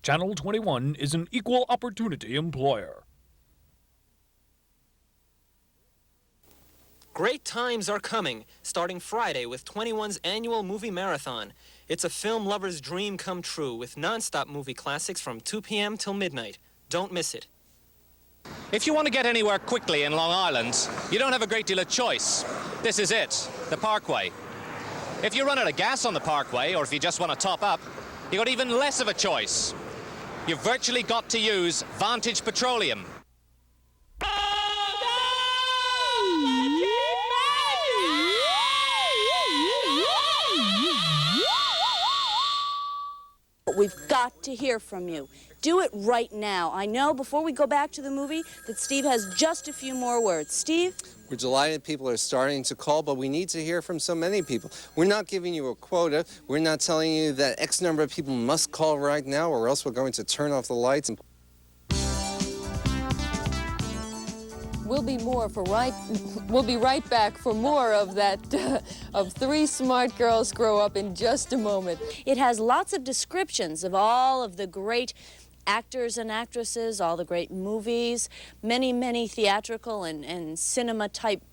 Channel 21 is an equal opportunity employer. Great times are coming, starting Friday with 21's annual movie marathon. It's a film lover's dream come true with non-stop movie classics from 2 p.m. till midnight. Don't miss it. If you want to get anywhere quickly in Long Island, you don't have a great deal of choice. This is it, the Parkway. If you run out of gas on the Parkway, or if you just want to top up, you've got even less of a choice. You've virtually got to use Vantage Petroleum. We've got to hear from you. Do it right now. I know before we go back to the movie that Steve has just a few more words. Steve? We're delighted people are starting to call, but we need to hear from so many people. We're not giving you a quota. We're not telling you that X number of people must call right now or else we're going to turn off the lights. We'll be right back for more of that, of Three Smart Girls Grow Up in just a moment. It has lots of descriptions of all of the great actors and actresses, all the great movies, many, many theatrical and cinema-type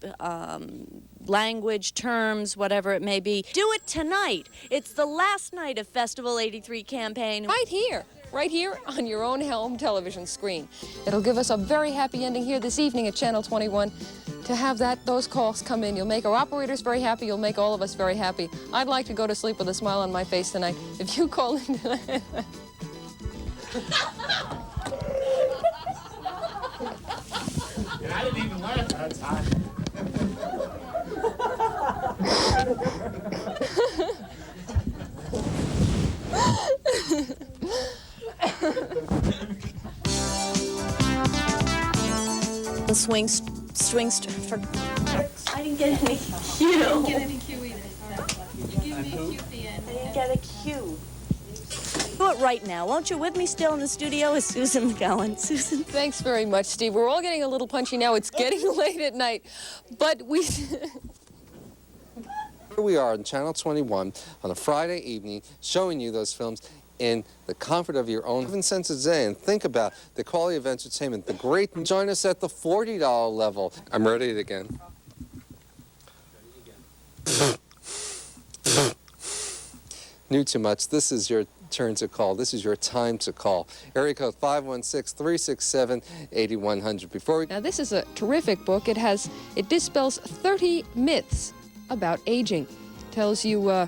language, terms, whatever it may be. Do it tonight. It's the last night of Festival 83 campaign. Right here on your own home television screen. It'll give us a very happy ending here this evening at Channel 21 to have those calls come in. You'll make our operators very happy. You'll make all of us very happy. I'd like to go to sleep with a smile on my face tonight. If you call in tonight... I didn't even laugh that time. The swings for... I didn't get any cue. I didn't get any cue either. You give me a cue at the end. I didn't get a cue. Do it right now. Won't you? With me still in the studio is Susan McGowan. Susan. Thanks very much, Steve. We're all getting a little punchy now. It's getting late at night, but we... Here we are on Channel 21 on a Friday evening showing you those films in the comfort of your own 7 cents a day, and think about the quality of entertainment, the great. Join us at the $40 level. I'm ready again. Knew too much. This is your turn to call. This is your time to call. Area code 516-367-8100. Before we... Now, this is a terrific book. It dispels 30 myths about aging. Tells you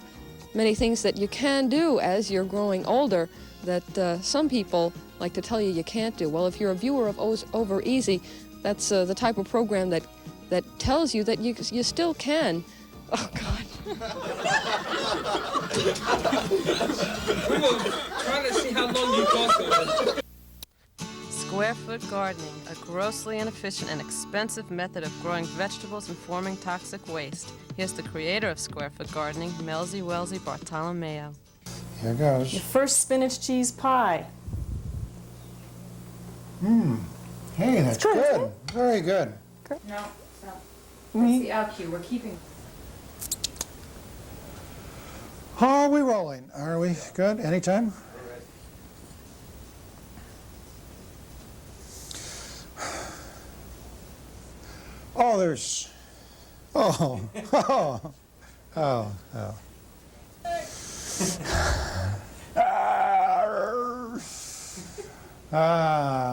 many things that you can do as you're growing older that some people like to tell you can't do. Well, if you're a viewer of Over Easy, that's the type of program that tells you that you still can. Oh, God. We were trying to see how long you got. Square foot gardening, a grossly inefficient and expensive method of growing vegetables and forming toxic waste. Here's the creator of Square Foot Gardening, Melzy Welzy Bartolomeo. Here goes. Your first spinach cheese pie. Hey, that's good. Very good. No, stop. That's the out cue. We're keeping. Are we rolling? Are we good? Anytime? Oh, there's... Oh.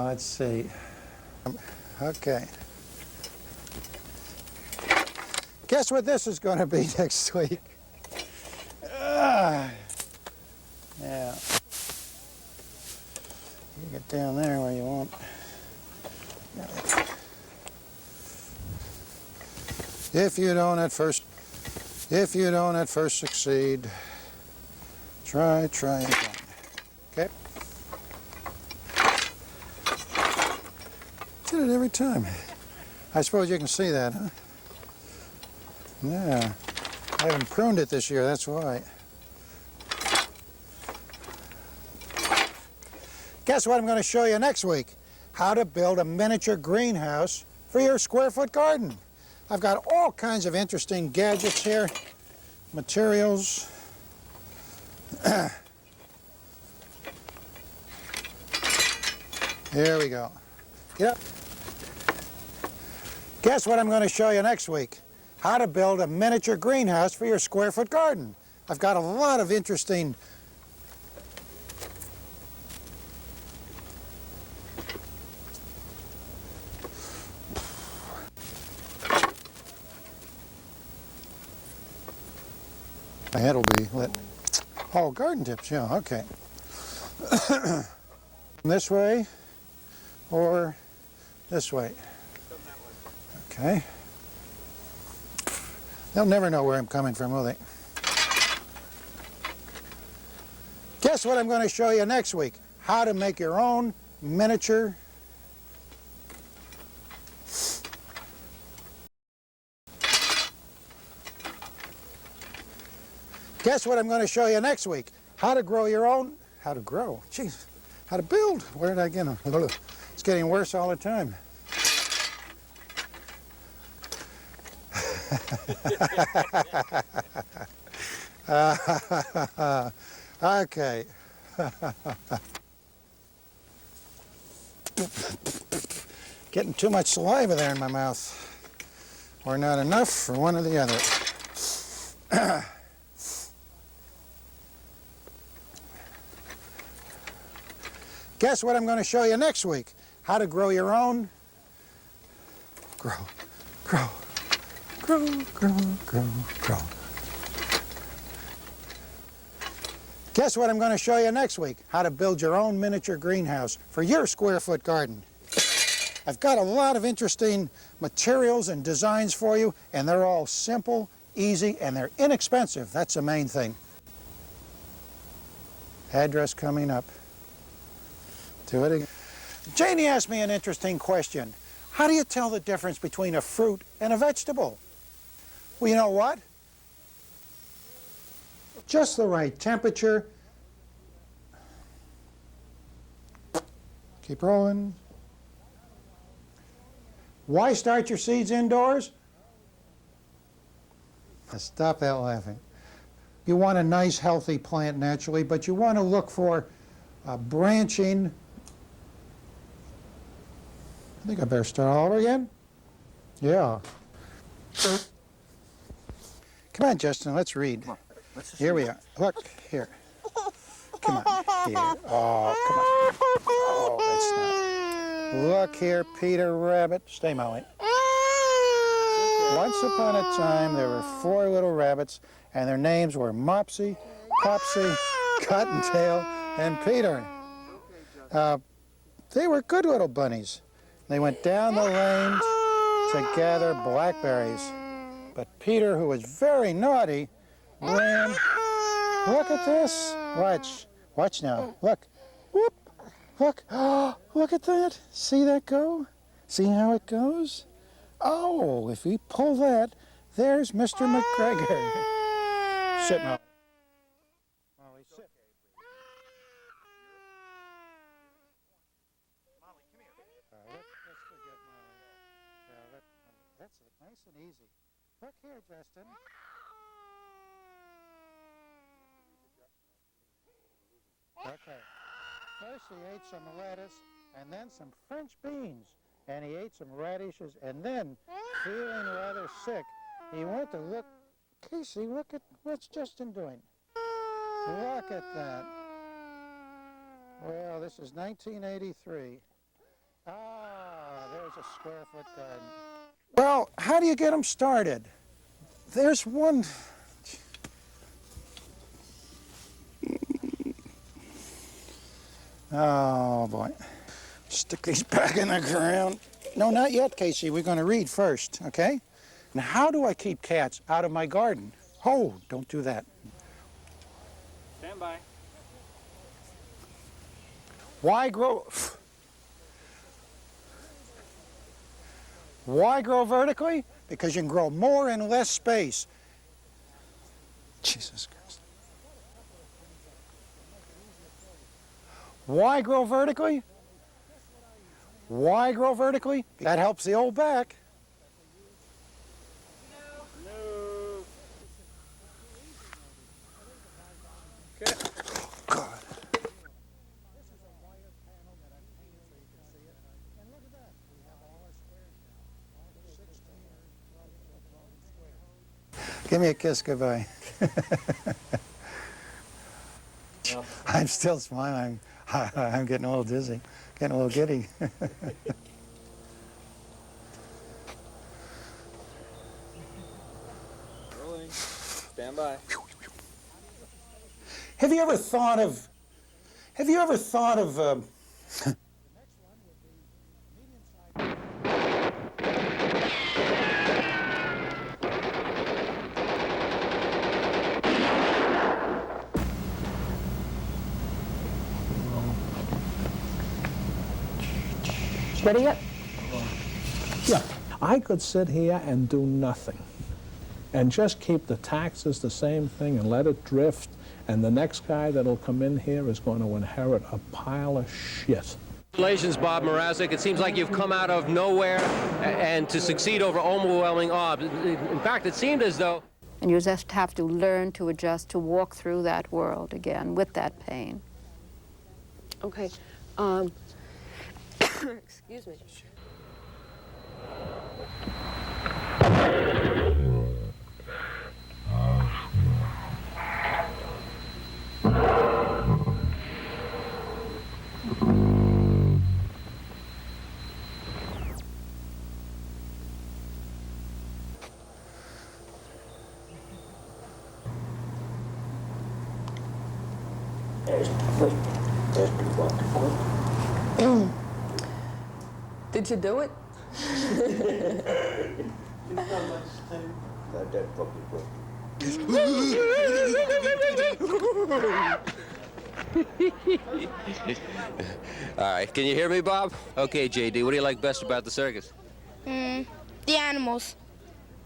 Let's see. Okay. Guess what this is going to be next week? Yeah. You get down there where you want. If you don't at first succeed, try again. Okay? Did it every time. I suppose you can see that, huh? Yeah. I haven't pruned it this year, that's why. Guess what I'm going to show you next week? How to build a miniature greenhouse for your square-foot garden. I've got all kinds of interesting gadgets here, materials. Here we go. Get up. Guess what I'm going to show you next week? How to build a miniature greenhouse for your square foot garden. I've got a lot of interesting my head will be lit. Oh, garden tips, yeah, okay. This way or this way. Okay. They'll never know where I'm coming from, will they? Guess what I'm going to show you next week? How to make your own miniature Guess what I'm going to show you next week? How to grow your own, how to grow, jeez, how to build. Where did I get them? It's getting worse all the time. Okay. Getting too much saliva there in my mouth. Or not enough for one or the other. Guess what I'm going to show you next week? How to grow your own. Grow. Guess what I'm going to show you next week? How to build your own miniature greenhouse for your square foot garden. I've got a lot of interesting materials and designs for you, and they're all simple, easy, and they're inexpensive. That's the main thing. Address coming up. Do it again. Janie asked me an interesting question. How do you tell the difference between a fruit and a vegetable? Well, you know what? Just the right temperature. Keep rolling. Why start your seeds indoors? Stop that laughing. You want a nice, healthy plant naturally, but you want to look for branching. I think I better start all over again. Yeah. Come on, Justin, let's read. Here we are. Look, here. Come on, here. Oh, come on. Oh, that's not. Look here, Peter Rabbit. Stay, Molly. Once upon a time, there were 4 little rabbits, and their names were Mopsy, Popsy, Cottontail, and Peter. They were good little bunnies. They went down the lane to gather blackberries. But Peter, who was very naughty, ran. Look at this. Watch. Watch now. Look. Whoop. Look. Oh, look at that. See that go? See how it goes? Oh, if we pull that, there's Mr. McGregor. Sit, Molly. Molly, sit. Molly, come here. Let's forget Molly. That's it. Nice and easy. Look here, Justin. Okay. First he ate some lettuce and then some French beans. And he ate some radishes, and then, feeling rather sick, he went to look. Casey, look at what's Justin doing. Look at that. Well, this is 1983. Ah, there's a square foot garden. Well, how do you get them started? There's one. Oh, boy. Stick these back in the ground. No, not yet, Casey. We're going to read first, okay? Now, how do I keep cats out of my garden? Oh, don't do that. Stand by. Why grow vertically? Because you can grow more in less space. Jesus Christ. Why grow vertically? Why grow vertically? That helps the old back. No. Okay. God. Give me a kiss goodbye. I'm still smiling. I'm getting a little dizzy, getting a little giddy. Rolling. Stand by. Have you ever thought of Ready yet? Yeah, I could sit here and do nothing and just keep the taxes the same thing and let it drift, and the next guy that'll come in here is going to inherit a pile of shit. Congratulations, Bob Mrazek. It seems like you've come out of nowhere and to succeed over overwhelming odds. In fact, it seemed as though... And you just have to learn to adjust, to walk through that world again with that pain. Okay. Excuse me. Did you do it? All right, can you hear me, Bob? Okay, JD, what do you like best about the circus? The animals.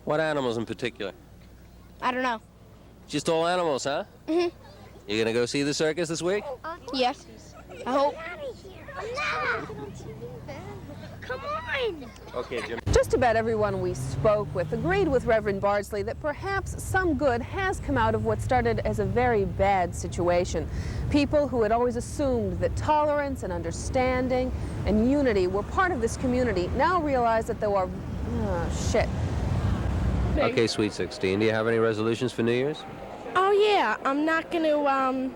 What animals in particular? I don't know. Just all animals, huh? Mhm. You gonna go see the circus this week? Yes. I hope. Come on! Okay, Jim. Just about everyone we spoke with agreed with Reverend Bardsley that perhaps some good has come out of what started as a very bad situation. People who had always assumed that tolerance and understanding and unity were part of this community now realize that there were... shit. Okay, Sweet 16, do you have any resolutions for New Year's? Oh yeah, I'm not gonna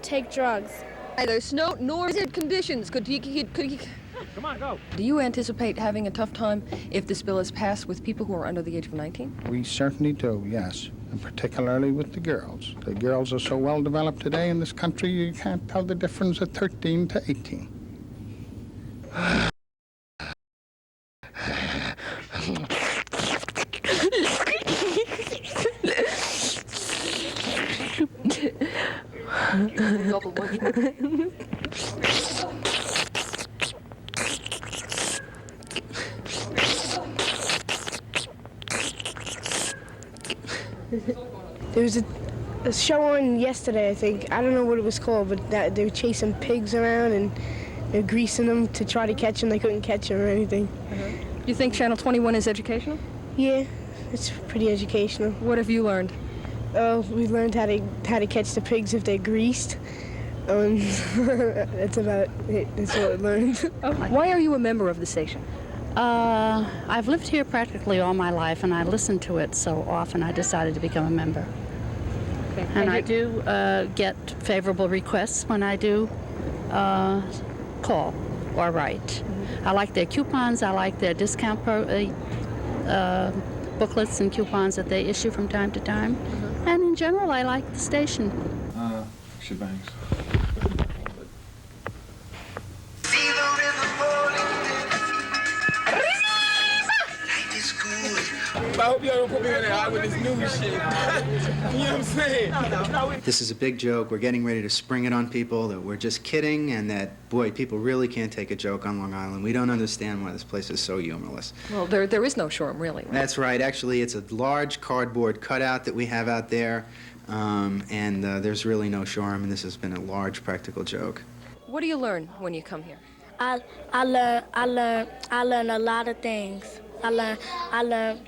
take drugs. Neither snow nor desert conditions could Come on, go. Do you anticipate having a tough time if this bill is passed with people who are under the age of 19? We certainly do, yes, and particularly with the girls. The girls are so well developed today in this country, you can't tell the difference of 13 to 18. There was a show on yesterday, I think. I don't know what it was called, but they were chasing pigs around and they're greasing them to try to catch them. They couldn't catch them or anything. You think Channel 21 is educational? Yeah, it's pretty educational. What have you learned? We learned how to catch the pigs if they're greased. That's about it. That's what I learned. Why are you a member of the station? I've lived here practically all my life, and I listen to it so often I decided to become a member. Okay. And I do get favorable requests when I do call or write. Mm-hmm. I like their coupons. I like their discount booklets and coupons that they issue from time to time. Mm-hmm. And in general, I like the station. Shebangs. I hope y'all don't put me on the eye with this new shit. You know what I'm saying? This is a big joke. We're getting ready to spring it on people that we're just kidding and that, boy, people really can't take a joke on Long Island. We don't understand why this place is so humorless. Well, there is no shorm, really. That's right. Actually, it's a large cardboard cutout that we have out there, and there's really no charm, and this has been a large practical joke. What do you learn when you come here? I learn a lot of things. I learn.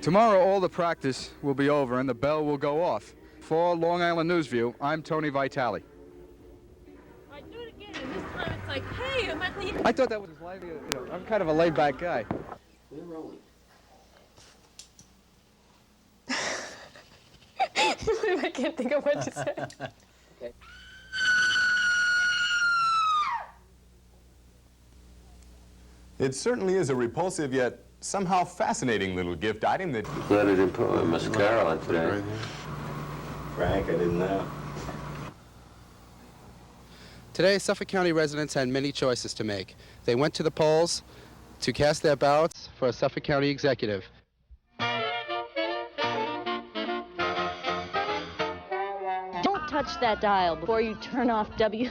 Tomorrow, all the practice will be over and the bell will go off. For Long Island News View, I'm Tony Vitale. Do it again. like, hey, I'm at the... I thought that was as lively, I'm kind of a laid-back guy. We're rolling. I can't think of what to say. Okay. It certainly is a repulsive yet somehow fascinating little gift item that... Glad I didn't put my mascara on today. Frank, I didn't know. Today, Suffolk County residents had many choices to make. They went to the polls to cast their ballots for a Suffolk County executive. Don't touch that dial before you turn off W.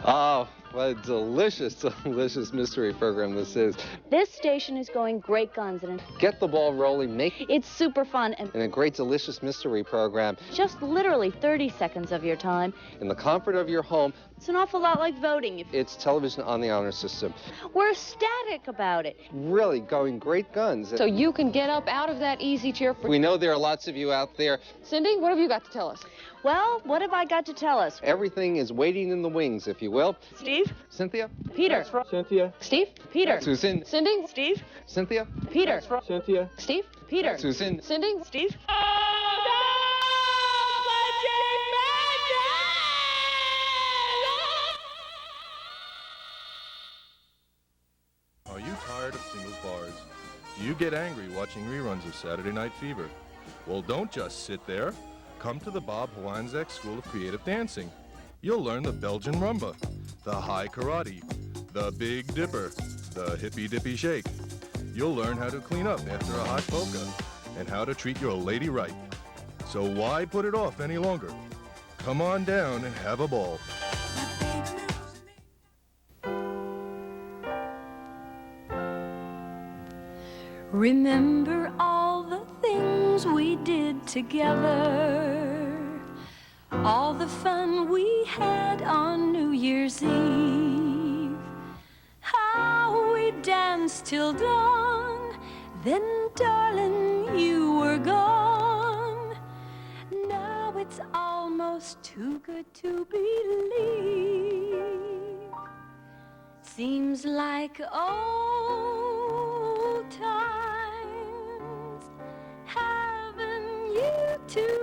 Oh, what a delicious, delicious mystery program this is. This station is going great guns, and Get the ball rolling, make it's super fun, and a great, delicious mystery program just literally 30 seconds of your time. in the comfort of your home. It's an awful lot like voting. It's television on the honor system. We're ecstatic about it. Really going great guns. So you can get up out of that easy chair. We know there are lots of you out there. Cindy, what have you got to tell us? Well, what have I got to tell us? Everything is waiting in the wings, if you will. Steve? Cynthia? Peter. Cynthia. Steve? Peter. Susan? Cindy? Steve? Cynthia? Peter. Cynthia. Steve? Peter. Susan? Cindy? Steve? Are you tired of singles bars? Do you get angry watching reruns of Saturday Night Fever? Well, don't just sit there. Come to the Bob Hwanzek School of Creative Dancing. You'll learn the Belgian rumba, the high karate, the Big Dipper, the hippy dippy shake. You'll learn how to clean up after a hot polka and how to treat your lady right. So why put it off any longer? Come on down and have a ball. Remember all the things we did together, all the fun we had on New Year's Eve, how we danced till dawn, then darling you were gone. Now it's almost too good to believe. Seems like old times having you two